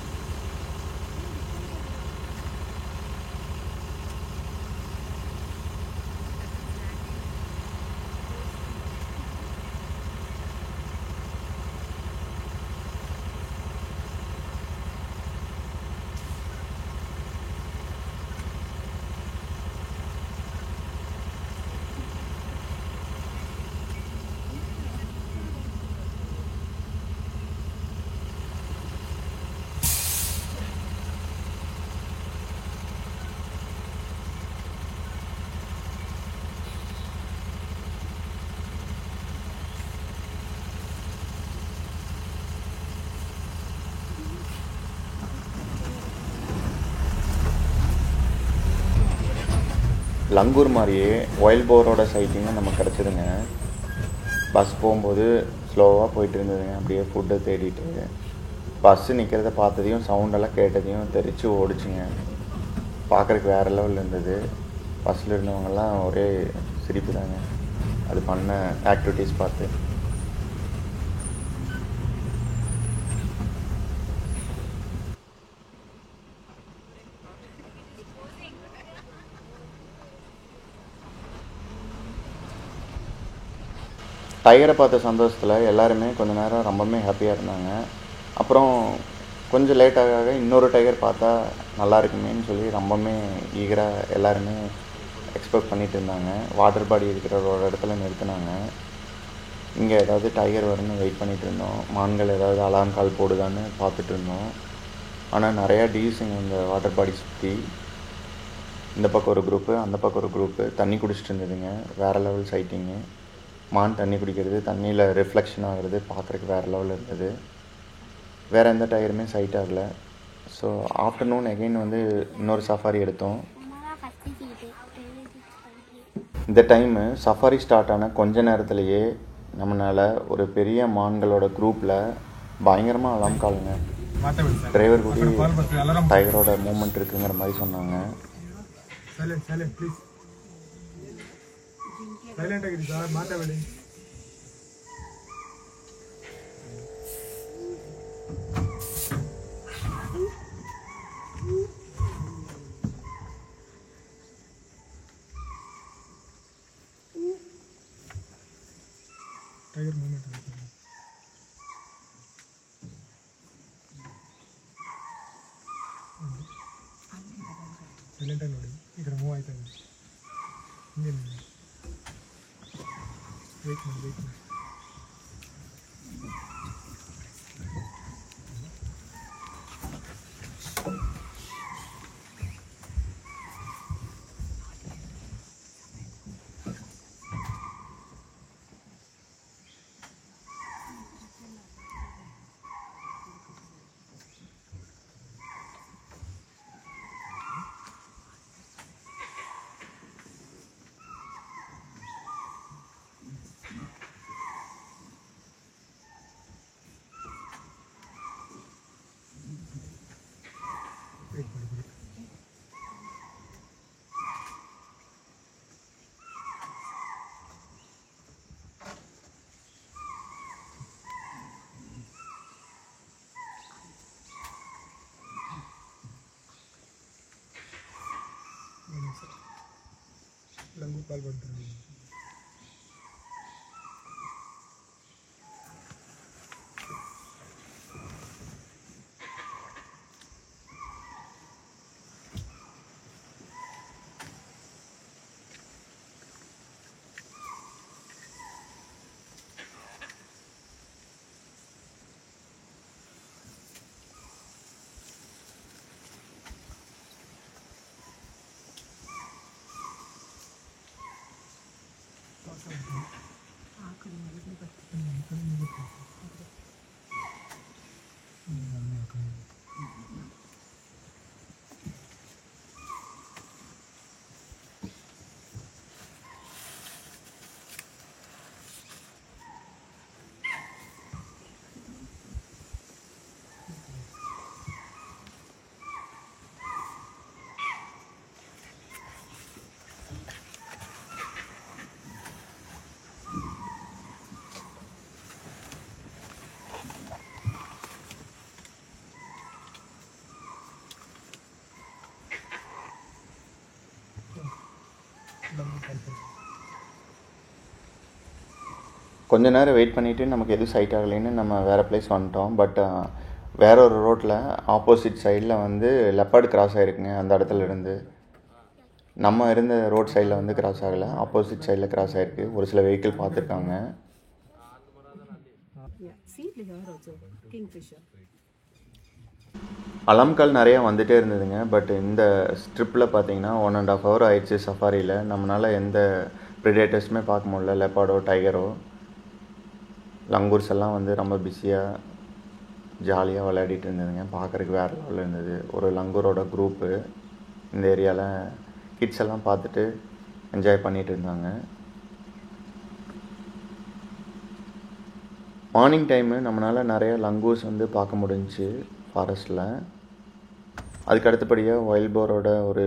லங்கூர் மாதிரியே ஒயில் போரோட சைட்டிங்கும் நமக்கு கிடச்சிதுங்க. பஸ் போகும்போது ஸ்லோவாக போயிட்டு இருந்ததுங்க. அப்படியே ஃபுட்டை தேடிட்டு பஸ்ஸு நிற்கிறத பார்த்ததையும் சவுண்டெல்லாம் கேட்டதையும் தெரிச்சு ஓடிச்சுங்க. பார்க்குறதுக்கு வேறு லெவலில் இருந்தது. பஸ்ஸில் இருந்தவங்கெல்லாம் ஒரே சிரிப்பு தாங்க அது பண்ண ஆக்டிவிட்டீஸ் பார்த்து. டைகரை பார்த்த சந்தோஷத்தில் எல்லாருமே கொஞ்சம் நேரம் ரொம்பவுமே ஹாப்பியாக இருந்தாங்க. அப்புறம் கொஞ்சம் லேட்டாக இன்னொரு டைகர் பார்த்தா நல்லா இருக்குமேன்னு சொல்லி ரொம்பவுமே ஈகராக எல்லாருமே எக்ஸ்பெக்ட் பண்ணிகிட்டு இருந்தாங்க. வாட்டர் பாடி இருக்கிற ஒரு இடத்துல நிறுத்தினாங்க. இங்கே ஏதாவது டைகர் வரும்னு வெயிட் பண்ணிகிட்டு இருந்தோம். மான்கள் ஏதாவது அலாம் கால் போடுதான்னு பார்த்துட்டு இருந்தோம். ஆனால் நிறையா டீஸுங்க இந்த வாட்டர் பாடி சுற்றி. இந்த பக்கம் ஒரு குரூப்பு, அந்த பக்கம் ஒரு குரூப்பு தண்ணி குடிச்சிட்டு இருந்ததுங்க. வேறு லெவல் சைட்டிங்கு. மான் தண்ணி குடிக்கிறது, தண்ணியில் ரிஃப்ளெக்ஷன் ஆகிறது பார்க்குறதுக்கு வேறு லெவலில் இருந்தது. வேறு எந்த டயருமே சைட் ஆகலை. ஸோ ஆஃப்டர்நூன் எகெயின் வந்து இன்னொரு சஃபாரி எடுத்தோம். இந்த டைமு சஃபாரி ஸ்டார்ட் ஆன கொஞ்ச நேரத்துலையே நம்மளால் ஒரு பெரிய மான்களோட குரூப்பில் பயங்கரமாக அலாம் காலுங்க. டிரைவர் கூட டைகரோட மூமெண்ட் இருக்குங்கிற மாதிரி சொன்னாங்க. टाइगर मूवमेंट सैलेंट नोड़ी इकड़ मूव आयता इंगे वेट लंगू पाल बनते हैं. கொஞ்ச நேரம் வெயிட் பண்ணிவிட்டு நமக்கு எதுவும் சைட் ஆகலைன்னு நம்ம வேறு பிளேஸ் வந்துட்டோம். பட் வேற ஒரு ரோட்டில் ஆப்போசிட் சைடில் வந்து லெப்பர்டு கிராஸ் ஆகிருக்குங்க. அந்த இடத்துல இருந்து நம்ம இருந்த ரோட் சைடில் வந்து கிராஸ் ஆகலை, ஆப்போசிட் சைடில் கிராஸ் ஆகிருக்கு. ஒரு சில வெஹிக்கிள் பார்த்துருக்காங்க. அலாம் கால் நிறையா வந்துகிட்டே இருந்ததுங்க. பட் இந்த ஸ்ட்ரிப்பில் பார்த்தீங்கன்னா 1.5 hour ஆயிடுச்சு சஃபாரியில். நம்மளால் எந்த ப்ரிடேட்டர்ஸுமே பார்க்க முடியல. லெப்பார்டோ, டைகரோ, லங்கூர்ஸ் எல்லாம் வந்து ரொம்ப பிஸியாக ஜாலியாக விளையாடிட்டு இருந்ததுங்க. பார்க்குறதுக்கு வேறு லெவலில் இருந்தது. ஒரு லங்கூரோட குரூப்பு இந்த ஏரியாவில் கிட்ஸ் எல்லாம் பார்த்துட்டு என்ஜாய் பண்ணிகிட்டு இருந்தாங்க. மார்னிங் டைமு நம்மளால் நிறைய லங்கூர்ஸ் வந்து பார்க்க முடிஞ்சிச்சு ஃபாரஸ்ட்டில். அதுக்கு அடுத்தபடியாக வைல்ட் போரோட ஒரு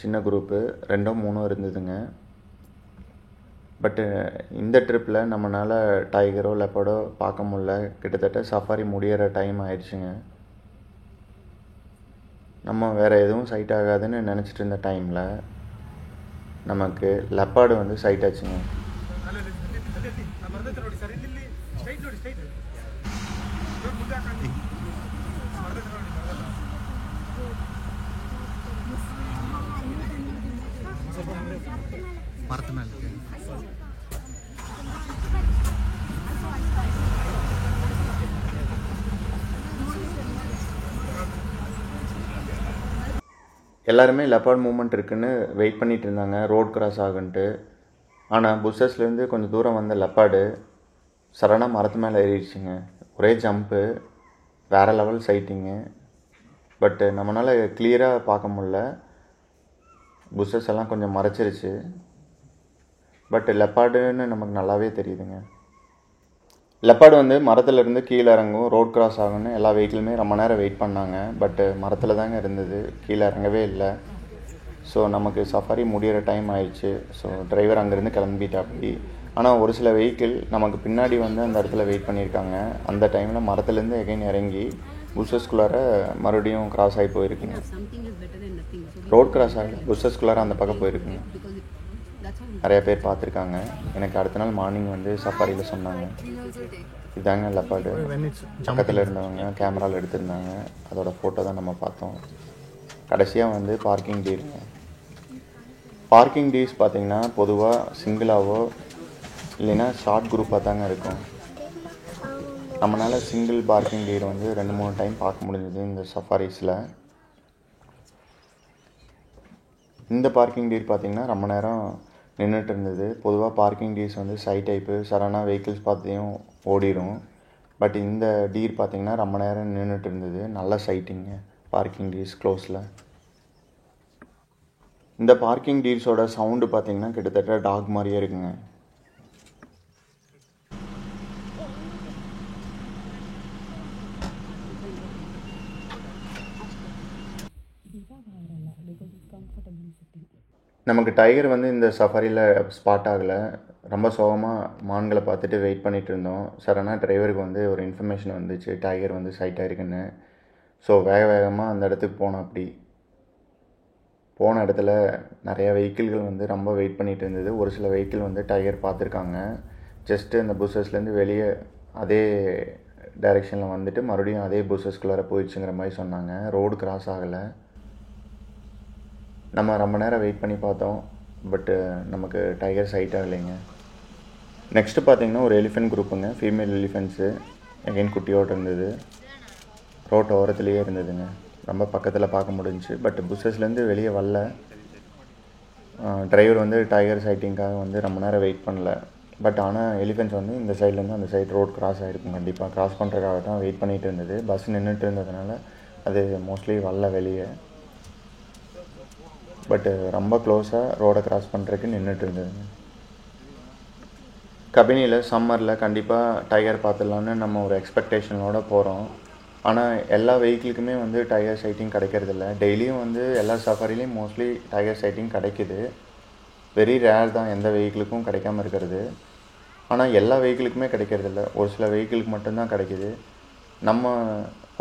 சின்ன குரூப்பு 2-3 இருந்ததுங்க. பட்டு இந்த ட்ரிப்பில் நம்மளால் டைகரோ லெப்பர்டோ பார்க்க முடியல. கிட்டத்தட்ட சஃபாரி முடிகிற டைம் ஆயிடுச்சுங்க. நம்ம வேறு எதுவும் சைட் ஆகாதுன்னு நினச்சிட்டு இருந்த டைமில் நமக்கு லெப்பர்டு வந்து சைட் ஆச்சுங்க. மரத்து மேலே எல்லாருமே லெப்பர்ட் மூமெண்ட் இருக்குன்னு வெயிட் பண்ணிகிட்டு இருந்தாங்க ரோட் கிராஸ் ஆகுன்ட்டு. ஆனால் புஷஸ்லேருந்து கொஞ்சம் தூரம் வந்த லெப்பார்டு சடனாக மரத்து மேலே ஏறிடுச்சுங்க. ஒரே ஜம்ப்பு. வேறு லெவல் சைட்டிங்கு. பட்டு நம்மளால் கிளியராக பார்க்க முடில, புஷஸ் எல்லாம் கொஞ்சம் மறைச்சிருச்சு. பட் லெப்பார்டுன்னு நமக்கு நல்லாவே தெரியுதுங்க. லெப்பார்டு வந்து மரத்துலேருந்து கீழே இறங்கும், ரோட் கிராஸ் ஆகும்னு எல்லா வெஹிக்கிளுமே ரொம்ப நேரம் வெயிட் பண்ணாங்க. பட்டு மரத்தில் தாங்க இருந்தது, கீழே இறங்கவே இல்லை. ஸோ நமக்கு சஃபாரி முடிகிற டைம் ஆயிடுச்சு. ஸோ டிரைவர் அங்கேருந்து கிளம்பிட்டாப்படி. ஆனால் ஒரு சில வெஹிக்கிள் நமக்கு பின்னாடி வந்து அந்த இடத்துல வெயிட் பண்ணியிருக்காங்க. அந்த டைமில் மரத்துலேருந்து எகைன் இறங்கி புஷஸ்குள்ளார மறுபடியும் கிராஸ் ஆகி போயிருக்குங்க. ரோட் கிராஸ் ஆகி புஷஸ்குள்ளார அந்த பக்கம் போயிருக்குங்க. நிறைய பேர் பார்த்துருக்காங்க. எனக்கு அடுத்த நாள் மார்னிங் வந்து சஃபாரியில் சொன்னாங்க, இதாங்க லெப்பார்டு. பக்கத்தில் இருந்தவங்க கேமராவில் எடுத்திருந்தாங்க, அதோட ஃபோட்டோ தான் நம்ம பார்த்தோம். கடைசியாக வந்து பார்க்கிங் டீருங்க. பார்க்கிங் டீஸ் பார்த்திங்கன்னா பொதுவாக சிங்கிளாவோ இல்லைன்னா ஷார்ட் குரூப்பாக தாங்க இருக்கும். நம்மளால் சிங்கிள் பார்க்கிங் டீர் வந்து 2-3 டைம் பார்க்க முடிஞ்சது இந்த சஃபாரிஸில். இந்த பார்க்கிங் டீர் பார்த்திங்கன்னா ரொம்ப நேரம் நின்றுட்டு இருந்தது. பொதுவாக பார்க்கிங் டீர்ஸ் வந்து சைட் டைப்பு சடனாக வெஹிக்கிள்ஸ் பார்த்தையும் ஓடிடும். பட் இந்த டீர் பார்த்திங்கன்னா ரொம்ப நேரம் நின்றுட்டு இருந்தது. நல்ல சைட்டிங்க பார்க்கிங் டீர்ஸ் க்ளோஸில். இந்த பார்க்கிங் டீர்ஸோட சவுண்டு பார்த்திங்கன்னா கிட்டத்தட்ட டாக் மாதிரியே இருக்குங்க. நமக்கு டைகர் வந்து இந்த சஃபாரியில் ஸ்பாட் ஆகலை. ரொம்ப சோகமாக மான்களை பார்த்துட்டு வெயிட் பண்ணிகிட்டு இருந்தோம். சடனாக டிரைவருக்கு வந்து ஒரு இன்ஃபர்மேஷன் வந்துச்சு, டைகர் வந்து சைட் ஆகிருக்குன்னு. ஸோ வேகமாக அந்த இடத்துக்கு போனோம். அப்படி போன இடத்துல நிறைய வெஹிக்கிள்கள் வந்து ரொம்ப வெயிட் பண்ணிகிட்டு இருந்தது. ஒரு சில வெஹிக்கிள் வந்து டைகர் பார்த்துருக்காங்க. ஜஸ்ட்டு அந்த புஷஸ்லேருந்து வெளியே அதே டைரெக்ஷனில் வந்துட்டு மறுபடியும் அதே புஷஸ்குள்ளார போயிடுச்சுங்கிற மாதிரி சொன்னாங்க. ரோடு கிராஸ் ஆகலை. நம்ம ரொம்ப நேரம் வெயிட் பண்ணி பார்த்தோம். பட்டு நமக்கு டைகர் சைட் ஆகலைங்க. நெக்ஸ்ட்டு பார்த்திங்கன்னா ஒரு எலிஃபென்ட் குரூப்புங்க, ஃபீமேல் எலிஃபென்ட்ஸு எகைன் குட்டியோடு இருந்தது. ரோட் ஓரத்துலேயே இருந்ததுங்க. ரொம்ப பக்கத்தில் பார்க்க முடிஞ்சிச்சு. பட் புஷஸ்லேருந்து வெளியே வரல. டிரைவர் வந்து டைகர் சைட்டிங்காக வந்து ரொம்ப நேரம் வெயிட் பண்ணல. பட் ஆனால் எலிஃபென்ட்ஸ் வந்து இந்த சைட்லேருந்து அந்த சைடு ரோட் கிராஸ் ஆகிருக்கும். கண்டிப்பாக கிராஸ் பண்ணுறதுக்காக தான் வெயிட் பண்ணிகிட்டு இருந்தது. பஸ் நின்றுட்டு இருந்ததுனால அது மோஸ்ட்லி வரல வெளியே. பட்டு ரொம்ப க்ளோஸாக ரோடை கிராஸ் பண்ணுறதுக்கு நின்றுட்டு இருந்ததுங்க. கபினியில் சம்மரில் கண்டிப்பாக டைகர் பார்த்துடலான்னு நம்ம ஒரு எக்ஸ்பெக்டேஷனோடு போகிறோம். ஆனால் எல்லா வெஹிக்கிளுக்குமே வந்து டைகர் சைட்டிங் கிடைக்கிறதில்ல. டெய்லியும் வந்து எல்லா சஃபாரிலையும் மோஸ்ட்லி டைகர் சைட்டிங் கிடைக்கிது. வெரி ரேர் தான் எந்த வெஹிக்கிளுக்கும் கிடைக்காம இருக்கிறது. ஆனால் எல்லா வெஹிக்கிளுக்குமே கிடைக்கிறதில்ல, ஒரு சில வெஹிக்கிளுக்கு மட்டும்தான் கிடைக்கிது. நம்ம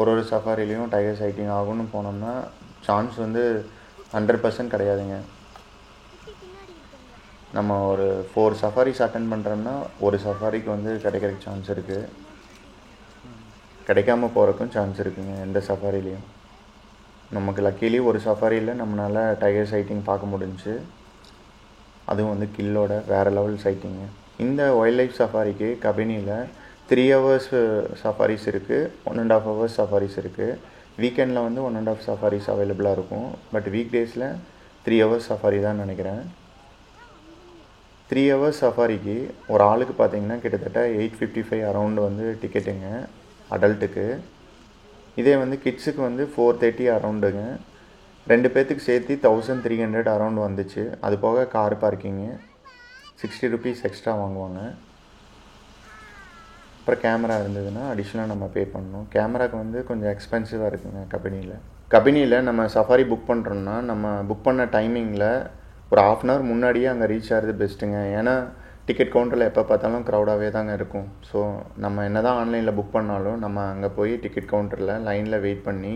ஒரு சஃபாரிலையும் டைகர் சைட்டிங் ஆகும்னு போனோம்னா சான்ஸ் வந்து 100% கிடையாதுங்க. நம்ம ஒரு 4 சஃபாரிஸ் அட்டென்ட் பண்ணுறோம்னா ஒரு சஃபாரிக்கு வந்து கிடைக்கிறதுக்கு சான்ஸ் இருக்குது. கிடைக்காம போகிறக்கும் சான்ஸ் இருக்குங்க எந்த சஃபாரிலையும். நமக்கு லக்கிலி ஒரு சஃபாரியில் நம்மளால் டைகர் சைட்டிங் பார்க்க முடிஞ்சுச்சு. அதுவும் வந்து கில்லோட வேறு லெவல் சைட்டிங்கு. இந்த வைல்ட் லைஃப் சஃபாரிக்கு கபினியில் 3 hours சஃபாரிஸ் இருக்குது, 1.5 hours சஃபாரிஸ் இருக்குது. வீக்கெண்டில் வந்து 1.5 சஃபாரிஸ் அவைலபிளாக இருக்கும். பட் வீக் டேஸில் 3 hours சஃபாரி தான் நினைக்கிறேன். 3 hours சஃபாரிக்கு ஒரு ஆளுக்கு பார்த்திங்கன்னா கிட்டத்தட்ட 855 அரௌண்டு வந்து டிக்கெட்டுங்க அடல்ட்டுக்கு. இதே வந்து கிட்ஸுக்கு வந்து 430 அரௌண்டுங்க. 2 பேர்த்துக்கு சேர்த்து 1300 அரௌண்ட் வந்துச்சு. அது போக கார் பார்க்கிங்கு 60 rupees எக்ஸ்ட்ரா வாங்குவாங்க. அப்புறம் கேமரா இருந்ததுன்னா அடிஷ்னலாக நம்ம பே பண்ணணும். கேமராவுக்கு வந்து கொஞ்சம் எக்ஸ்பென்சிவாக இருக்குங்க கபினியில். நம்ம சஃபாரி புக் பண்ணுறோம்னா நம்ம புக் பண்ண டைமிங்கில் ஒரு 1/2 hour முன்னாடியே அங்கே ரீச் ஆகிறது பெஸ்ட்டுங்க. ஏன்னா டிக்கெட் கவுண்டரில் எப்போ பார்த்தாலும் க்ரௌடாகவே தாங்க இருக்கும். ஸோ நம்ம என்ன தான் ஆன்லைனில் புக் பண்ணாலும் நம்ம அங்கே போய் டிக்கெட் கவுண்டரில் லைனில் வெயிட் பண்ணி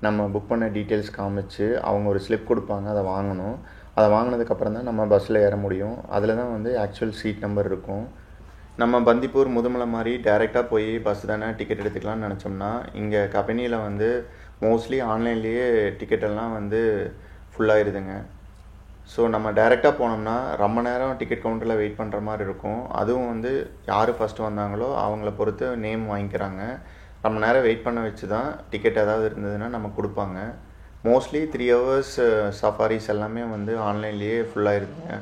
நம்ம புக் பண்ண டீட்டெயில்ஸ் காமிச்சு அவங்க ஒரு ஸ்லிப் கொடுப்பாங்க, அதை வாங்கணும். அதை வாங்கினதுக்கப்புறம் தான் நம்ம பஸ்ஸில் ஏற முடியும். அதில் தான் வந்து ஆக்சுவல் சீட் நம்பர் இருக்கும். நம்ம பந்திப்பூர் முதுமலை மாதிரி டைரெக்டாக போய் பஸ் தானே டிக்கெட் எடுத்துக்கலாம்னு நினச்சோம்னா இங்கே கபினியில் வந்து மோஸ்ட்லி ஆன்லைன்லேயே டிக்கெட்டெல்லாம் வந்து ஃபுல்லாகிடுதுங்க. ஸோ நம்ம டைரெக்டாக போனோம்னா ரொம்ப நேரம் டிக்கெட் கவுண்டரில் வெயிட் பண்ணுற மாதிரி இருக்கும். அதுவும் வந்து யார் ஃபஸ்ட்டு வந்தாங்களோ அவங்கள பொறுத்து நேம் வாங்கிக்கிறாங்க. ரொம்ப நேரம் வெயிட் பண்ண வச்சு தான் டிக்கெட் ஏதாவது இருந்ததுன்னா நம்ம கொடுப்பாங்க. மோஸ்ட்லி 3 hours சஃபாரிஸ் எல்லாமே வந்து ஆன்லைன்லேயே ஃபுல்லாகிருக்குங்க.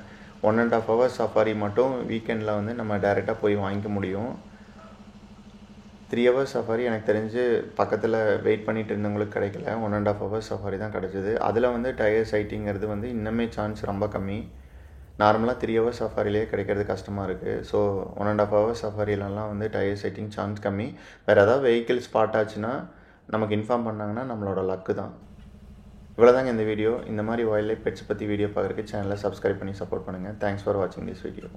1.5 hours சஃபாரி மட்டும் வீக்கெண்டில் வந்து நம்ம டைரெக்டாக போய் வாங்கிக்க முடியும். 3 ஹவர்ஸ் சஃபாரி எனக்கு தெரிஞ்சு பக்கத்தில் வெயிட் பண்ணிட்டு இருந்தவங்களுக்கு கிடைக்கல. 1.5 ஹவர்ஸ் சஃபாரி தான் கிடச்சிது. அதில் வந்து டயர் சைட்டிங்கிறது வந்து இன்னுமே சான்ஸ் ரொம்ப கம்மி. நார்மலாக 3 ஹவர்ஸ் சஃபாரிலேயே கிடைக்கிறது கஷ்டமாக இருக்குது. ஸோ 1.5 ஹவர்ஸ் சஃபாரிலலாம் வந்து டயர் சைட்டிங் சான்ஸ் கம்மி. வேறு ஏதாவது வெஹிக்கிள் ஸ்பாட் ஆச்சுன்னா நமக்கு இன்ஃபார்ம் பண்ணாங்கன்னா நம்மளோட லக்கு தான். இவ்வளோதாங்க இந்த வீடியோ. இந்த மாதிரி வைல்ட் லைஃப் பெட்ஸ் பற்றி வீடியோ பார்க்குறதுக்கு சேனலை சப்ஸ்கிரைப் பண்ணி சப்போர்ட் பண்ணுங்கள். தேங்க்ஸ் ஃபார் வாட்சிங் திஸ் வீடியோ.